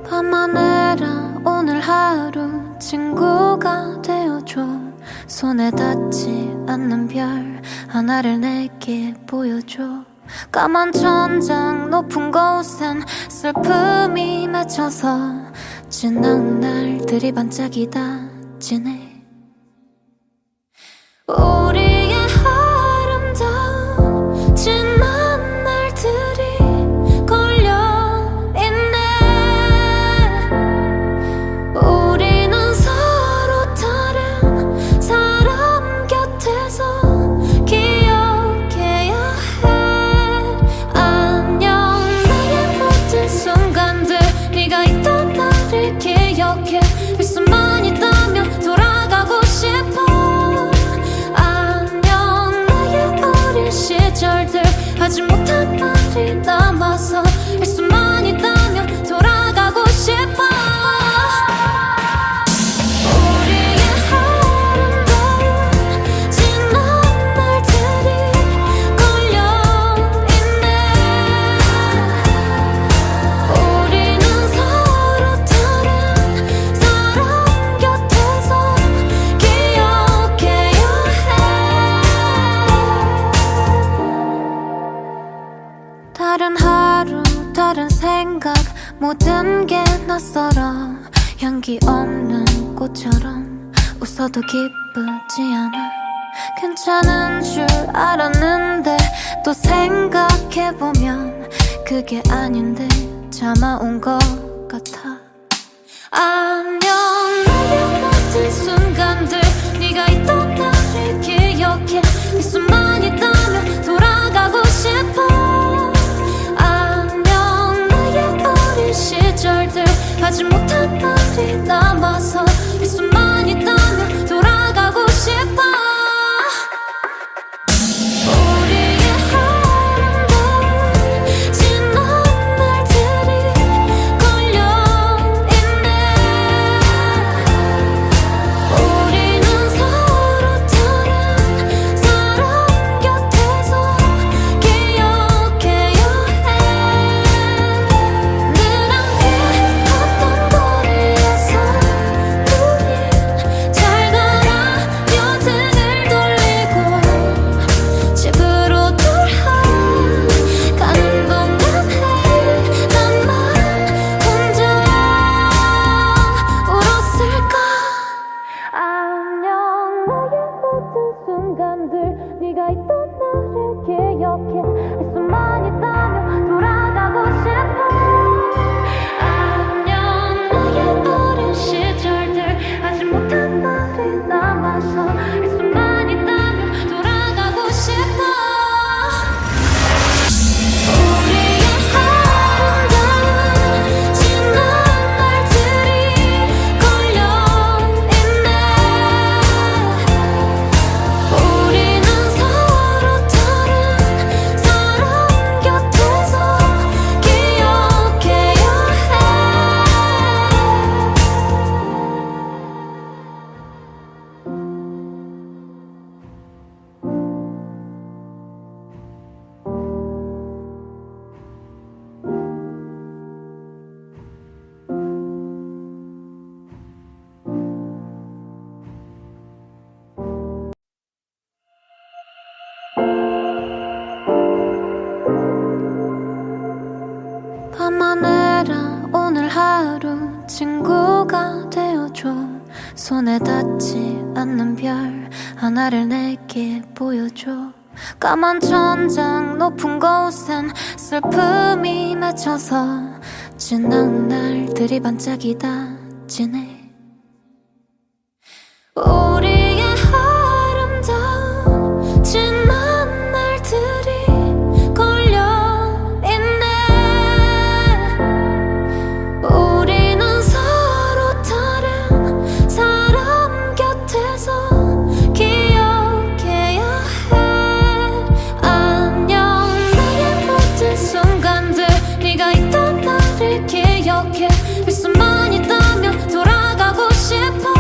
밤하늘아 오늘 하루 친구가 되어줘. 손에 닿지 않는 별 하나를 내게 보여줘. 까만 천장 높은 곳엔 슬픔이 맺혀서 지나온 날들이 반짝이다 지네. 우리의 아름다운 지난 날들이 걸려있네. 우리는 서로 다른 사람 곁에서 기억해야 해. 안녕 나의 모든 순간들 네가 있던 나를 기억해. 할 수만 있다면 돌아가고 싶어. 시절들 하지 못한 말이 남아서 할 수만 있다면 돌아가고 싶어. 우리의 아름다운 지난 날들이 걸려있네. 우리는 서로 다른 사람 곁에서 기억해야 해. 다른 하루 다른 생각 모든 게 낯설어. 향기 없는 꽃처럼 웃어도 기쁘지 않아. 괜찮은 줄 알았는데 또 생각해보면 그게 아닌데 참아온 것 같아. 안녕 나의 모든 순간들 네가 있던 나를 기억해. 할 수만 있다면 돌아가고 싶어. 시절들 하지 못한 말이 남아서 할 수만 있다면 돌아가고 싶어. 우리의 아름다운 지난 날들이 걸려있네. 우리는 서로 다른 사람 곁에서 기억해야 해. 네가 있던 나를 기억해. 할 수만 있다면 돌아가고 싶어. 안녕 나의 어린 시절들 하지 못한 말이 남아서 할 수만 있다면 돌아가고 싶어. 우리의 아름다운 지난 날들이 걸려있네. 우리는 서로 다른 사람 곁에서 기억해야 해. 밤하늘아 오늘 하루 친구가 되어줘. 손에 닿지 않는 별 하나를 내게 보여줘. 까만 천장 높은 곳엔 슬픔이 맺혀서 지나온 날들이 반짝이다 지네. 우리의 아름다운 지난 날들이 걸려있네. 우리는 서로 다른 사람 곁에서 기억해야 해. 안녕 나의 모든 순간들 네가 있던 나를 기억해. 할 수만 있다면 돌아가고 싶어.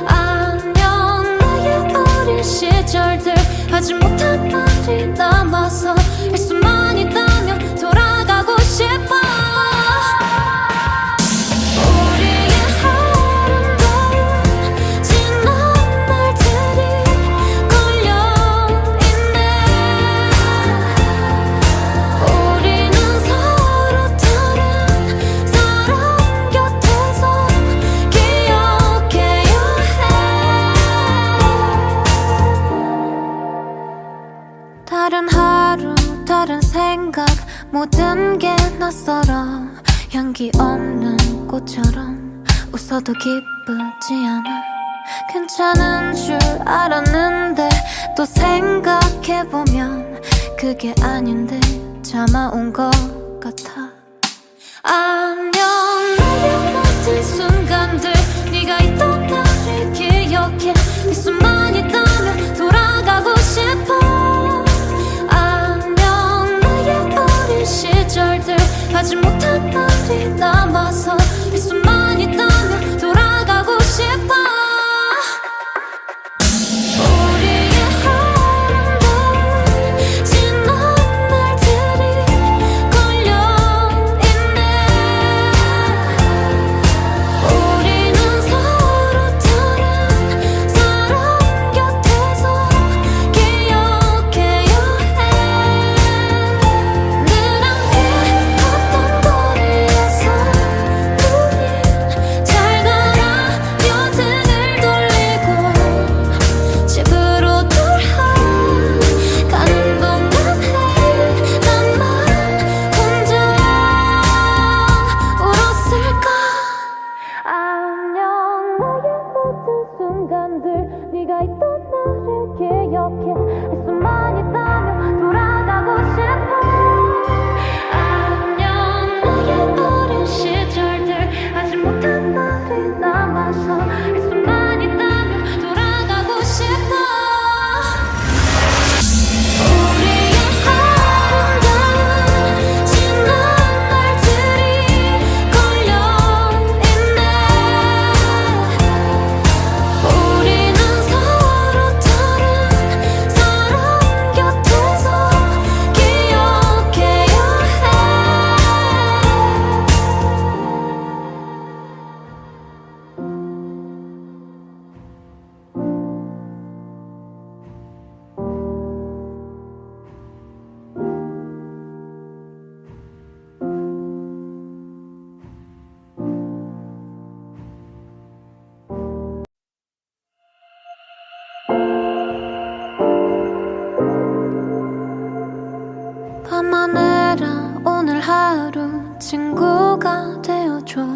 안녕 나의 어린 시절들 하지 못한 말이 남아서 다른 하루 다른 생각 모든 게 낯설어 향기 없는 꽃처럼 웃어도 기쁘지 않아 괜찮은 줄 알았는데 또 생각해보면 그게 아닌데 참아온 것 같아 안녕 나의 모든 순간들 네가 있던 나를 기억해 이 수만 있다면 돌아가고 싶어 안녕 나의 어린 시절들 하지 못한 말이 남아서 이 수만 있다면 돌아가고 싶어 네가 있던 나를 기억해 할 수만 있다면 돌아가고 싶어 안녕 나의 어린 시절들 하지 못한 말이 남아서 할 수만 있다면 돌아가고 싶어 우리의 아름다운 지난 날들이 걸려있네 우리는 밤하늘아 오늘 하루 친구가 되어줘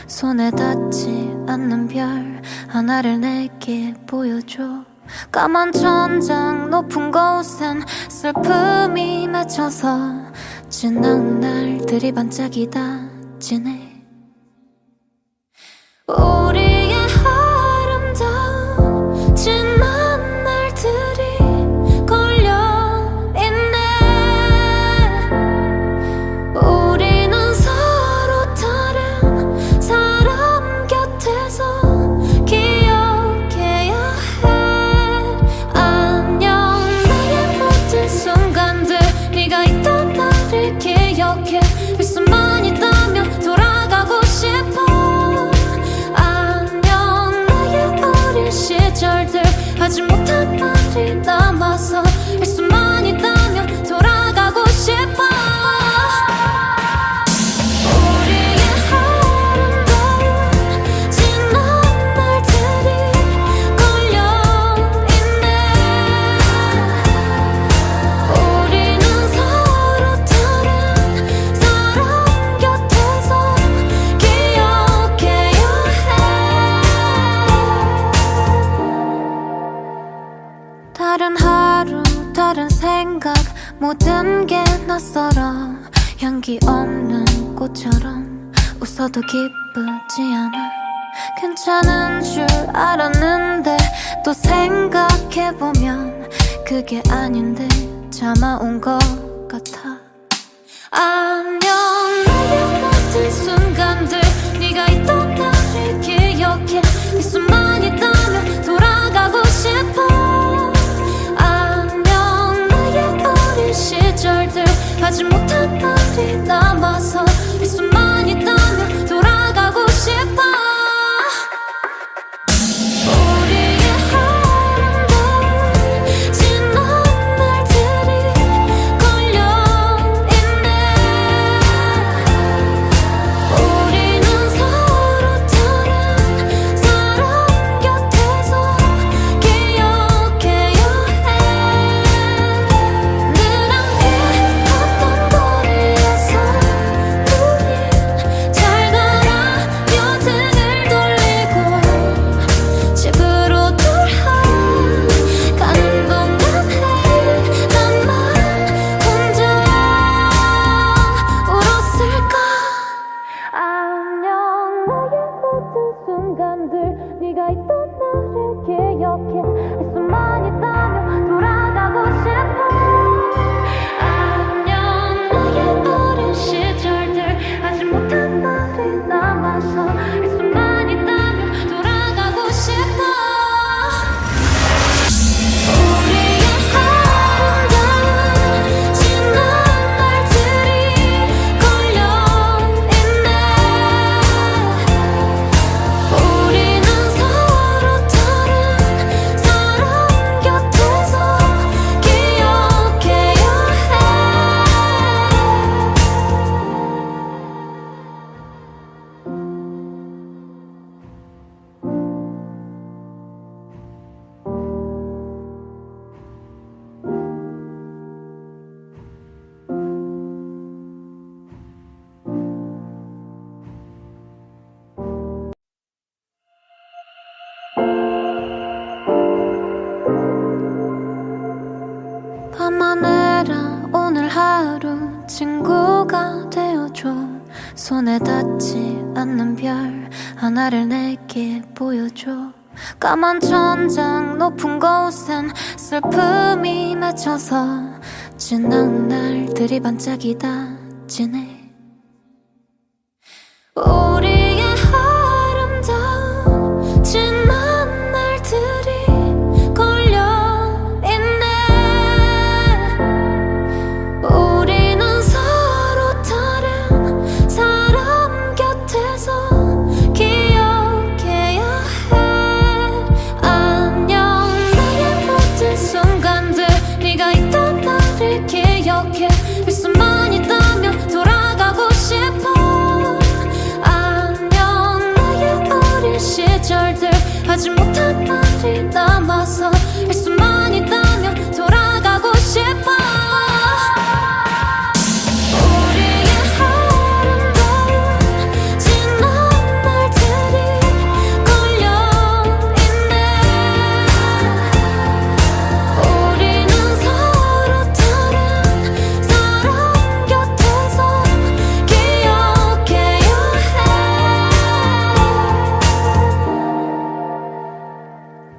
손에 닿지 않는 별 하나를 내게 보여줘 까만 천장 높은 곳엔 슬픔이 맺혀서 지나온 날들이 반짝이다 지네 우리의 아름다운 지난 날들이 기억해 할 수만 있다면 돌아가고 싶어 안녕 나의 어린 시절들 하지 못한 말이 남아서 할 수만 있다면 돌아가고 싶어 우리의 아름다운 지난 날들이 걸려있네 우리는 서로 다른 하루 다른 생각 모든 게 낯설어 향기 없는 꽃처럼 웃어도 기쁘지 않아 괜찮은 줄 알았는데 또 생각해보면 그게 아닌데 참아온 것 같아 안녕 나의 모든 순간들 네가 있던 나를 기억해 이 수만 있다면 돌아가고 싶어 시절들 하지 못한 말이 남아서 할 수만 있다면 돌아가고 싶어 우리의 아름다운 지난 날들이 걸려있네 우리는 서로 다른 사람 곁에서 기억해야 해 감안해라 오늘 하루 친구가 되어줘. 손에 닿지 않는 별 하나를 내게 보여줘. 까만 천장 높은 곳엔 슬픔이 맺혀서 지나온 날들이 반짝이다 지네. 우리의 아름다운 지난 날들이 걸려있네. 우리는 서로 다른 사람 곁에서 기억해야 해. 안녕 나의 모든 순간들 네가 있던 나를 기억해. 할 수만 있다면 돌아가고 싶어. 시절들 하지 못한 말이 남아서 할 수만 있다면 돌아가고 싶어. 우리의 아름다운 지난 날들이 걸려있네. 우리는 서로 다른 사람 곁에서 기억해야 해.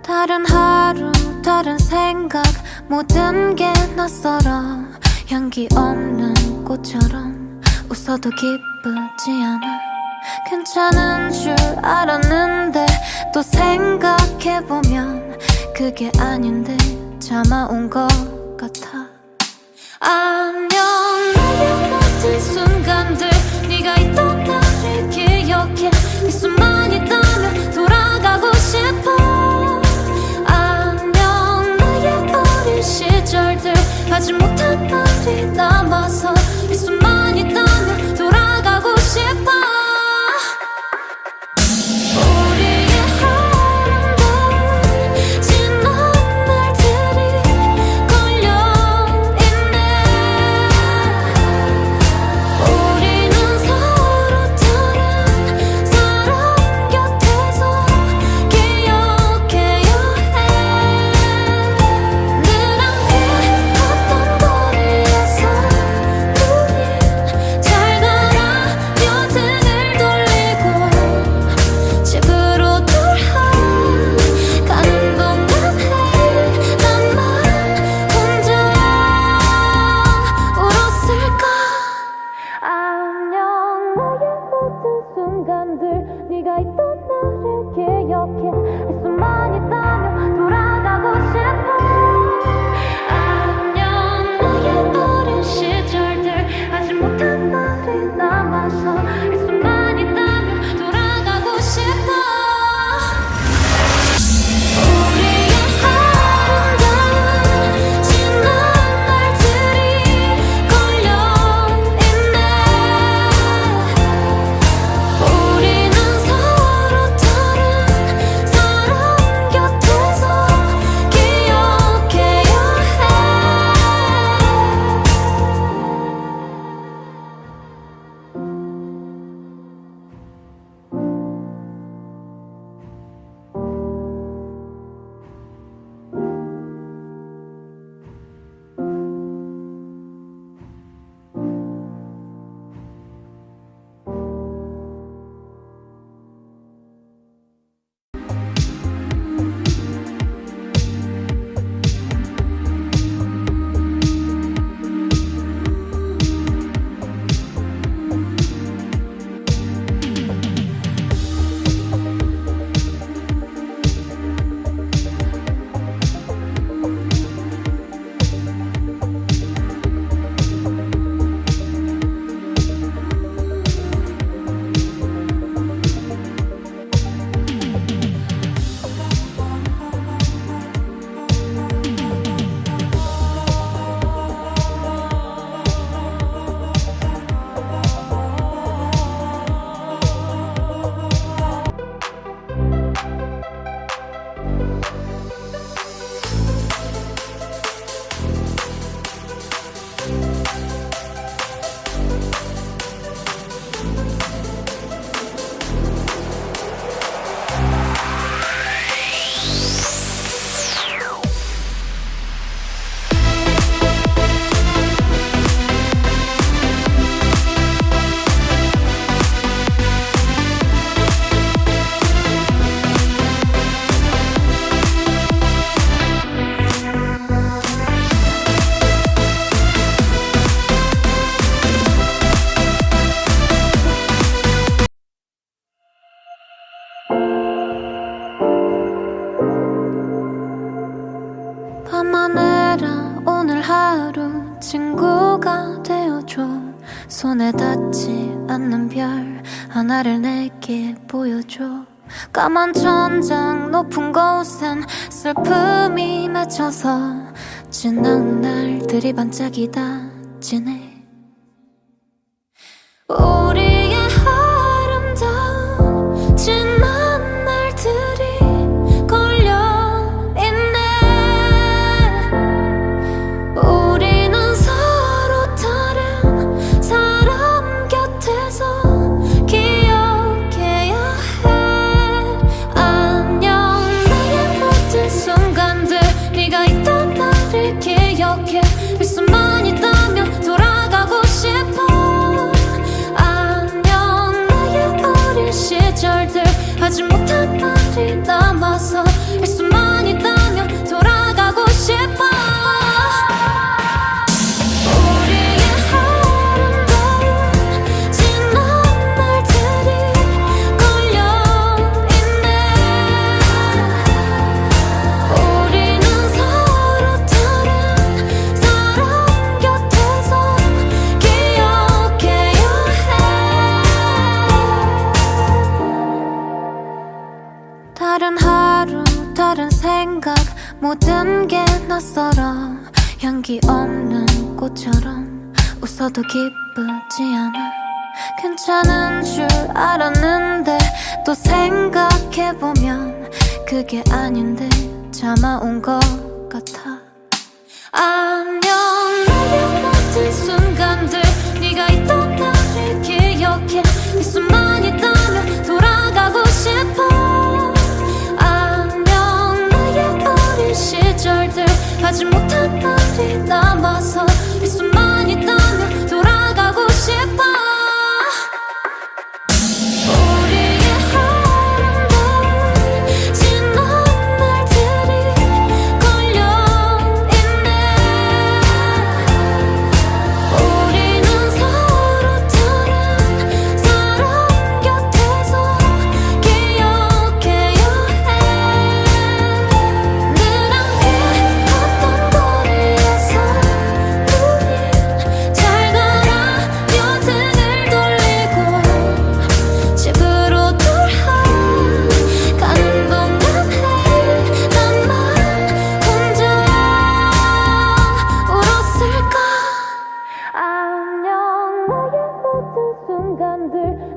다른 하루 다른 생각 모든 게 낯설어. 향기 없는 꽃처럼 웃어도 기쁘지 않아. 괜찮은 줄 알았는데 또 생각해보면 그게 아닌데 참아온 것 같아. 안녕 나의 모든 순간들 네가 있던 나를 기억해. 할 수만 있다면 돌아가고 싶어. 시절들 하지 못한 말이 남아서 할 수만 있다면 돌아가고 싶어. 우리의 아름다운 지난 날들이 걸려있네. 우리는 서로 다른 사람 곁에서 기억해야 해. 잘 가라며 등을 친구가 되어줘. 손에 닿지 않는 별 하나를 내게 보여줘. 까만 천장 높은 곳엔 슬픔이 맺혀서 지나온 날들이 반짝이다 지네. 우리의 아름다운 지난 날들이 걸려있네. 우리는 서로 다른 사람 곁에서 기억해야 해. 안녕 나의 모든 순간들 네가 있던 나를 기억해. 할 수만 있다면 돌아가고 싶어. 시절들 하지 못한 말이 남아서 할 수만 있다면 돌아가고 싶어. 우리의 아름다운 지난 날들이 걸려있네. 우리는 서로 다른 사람 곁에서 기억해야 해. 다른 하루 다른 생각 모든 게 낯설어. 향기 없는 꽃처럼 웃어도 기쁘지 않아. 괜찮은 줄 알았는데 또 생각해보면 그게 아닌데 참아온 것 같아. 안녕 나의 모든 순간들 네가 있던 나를 기억해. 할 수만 있다면 돌아가고 싶어. 시절들 하지 못한 말이 남아서 할 수만 있다면 돌아가고 싶어. 우리의 아름다운 지난 날들이 걸려있네. 우리는 서로 다른 사람 곁에서 기억해야 해.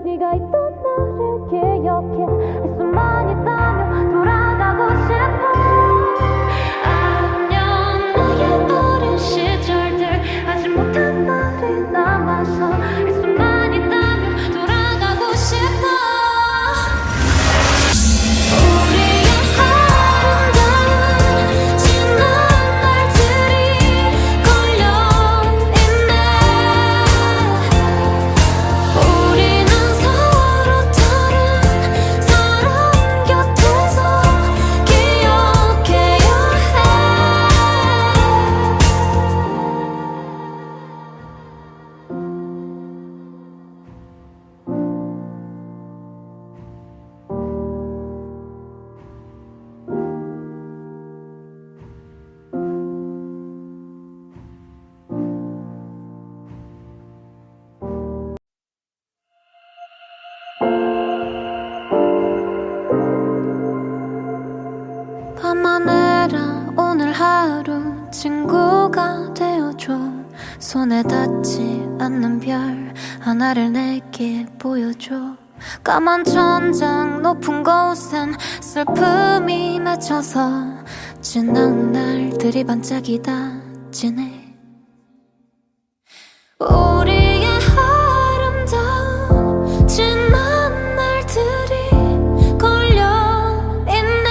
네가 있던 나를 기억해. 할 수만 있다면 돌아가고 싶어. 안녕 나의 어린 시절들 하지 못한 말이 남아서 할 수만 있다면 돌아가고 싶어. 우리의 아름다운 지난 날들이 걸려있네. 우리는 서로 다른 사람 곁에서 기억해야 해. 밤하늘아 오늘 하루 친구가 되어줘. 손에 닿지 않는 별 하나를 내게 보여줘. 까만 천장 높은 곳엔 슬픔이 맺혀서 지나온 날들이 반짝이다 지네. 우리의 아름다운 지난 날들이 걸려있네.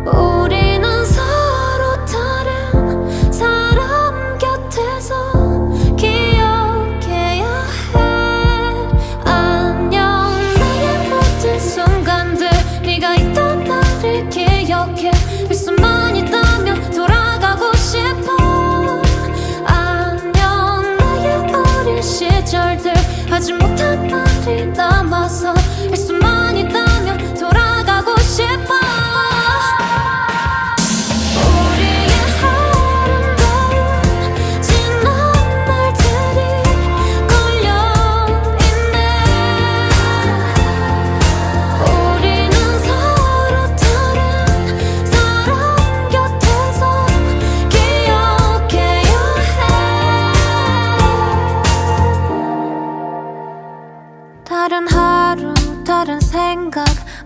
우리는 서로 다른 사람 곁에서 기억해야 해. 안녕 나의 모든 순간들 네가 있던 나를 기억해. 할 수만 있다면 돌아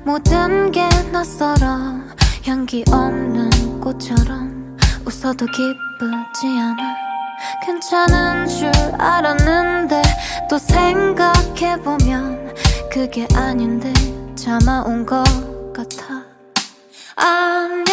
모든 게 낯설어 향기 없는 꽃처럼 웃어도 기쁘지 않아 괜찮은 줄 알았는데 또 생각해보면 그게 아닌데 참아온 것 같아. 아니